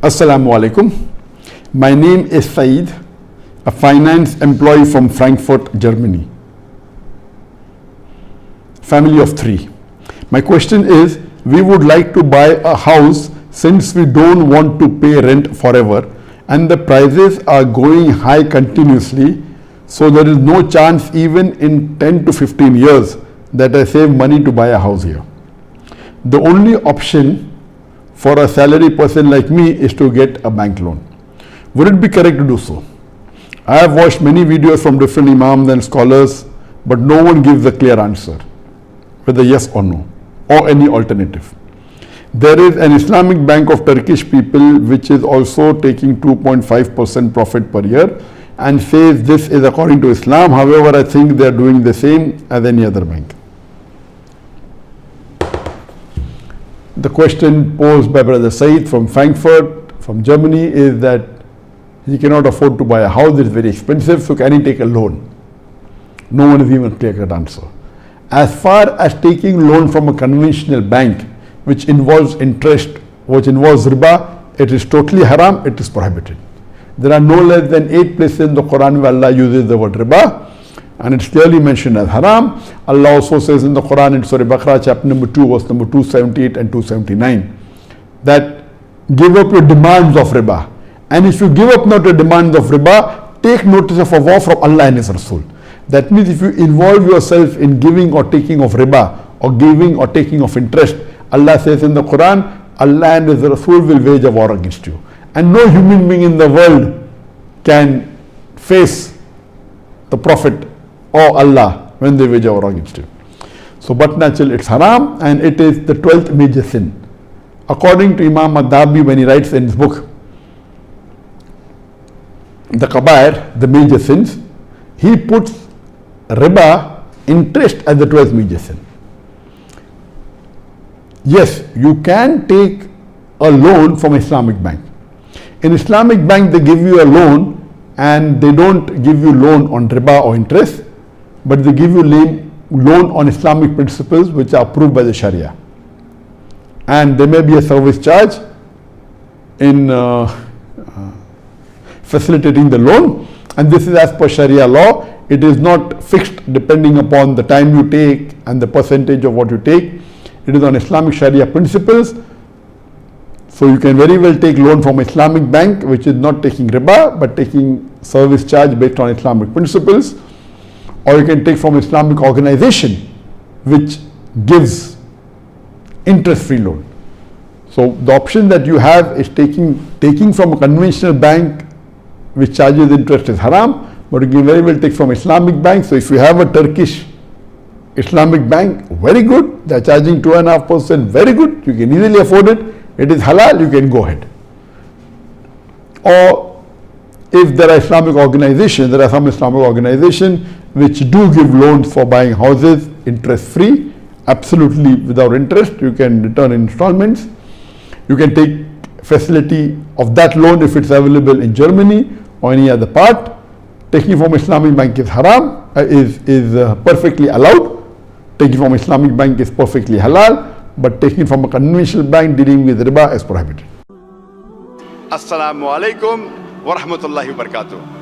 Assalamu alaikum. My name is Saeed, a finance employee from Frankfurt, Germany. Family of 3. My question is, we would like to buy a house since we don't want to pay rent forever and the prices are going high continuously, so there is no chance even in 10 to 15 years that I save money to buy a house here. The only option for a salary person like me is to get a bank loan. Would it be correct to do so? I have watched many videos from different imams and scholars, but no one gives a clear answer, whether yes or no, or any alternative. There is an Islamic Bank of Turkish people which is also taking 2.5% profit per year and says this is according to Islam. However, I think they are doing the same as any other bank. The question posed by Brother Saeed from Frankfurt, from Germany, is that he cannot afford to buy a house, it's very expensive, so can he take a loan? No one is even clear cut answer. As far as taking loan from a conventional bank, which involves interest, which involves riba, it is totally haram, it is prohibited. There are no less than 8 places in the Quran where Allah uses the word riba, and it's clearly mentioned as haram. Allah also says in the Quran in Surah Baqarah chapter number 2 verse number 278 and 279 that give up your demands of riba, and if you give up not your demands of riba, take notice of a vow from Allah and His Rasul. That means if you involve yourself in giving or taking of riba or giving or taking of interest, Allah says in the Quran, Allah and His Rasul will wage a war against you, and no human being in the world can face the Prophet or Allah when they wage a war against you. So but naturally it's haram, and it is the 12th major sin. According to Imam Madhabi, when he writes in his book the Kabair, the major sins, he puts riba, interest, as the 12th major sin. Yes, you can take a loan from Islamic bank. In Islamic bank they give you a loan, and they don't give you loan on riba or interest, but they give you loan on Islamic principles which are approved by the Sharia. And there may be a service charge in facilitating the loan, and this is as per Sharia law. It is not fixed depending upon the time you take and the percentage of what you take. It is on Islamic Sharia principles. So you can very well take loan from Islamic bank which is not taking riba but taking service charge based on Islamic principles, or you can take from Islamic organization which gives interest-free loan. So the option that you have is taking from a conventional bank which charges interest is haram, but you can very well take from Islamic bank. So if you have a Turkish Islamic bank, very good, they are charging 2.5%, very good, you can easily afford it, it is halal, you can go ahead. Or if there are Islamic organizations, there are some Islamic organizations which do give loans for buying houses interest-free, absolutely without interest. You can return in installments. You can take facility of that loan if it's available in Germany or any other part. Taking from Islamic bank is haram, is perfectly allowed. Taking from Islamic bank is perfectly halal, but taking from a conventional bank dealing with riba is prohibited. Assalamu alaikum wa rahmatullahi wa barakatuh.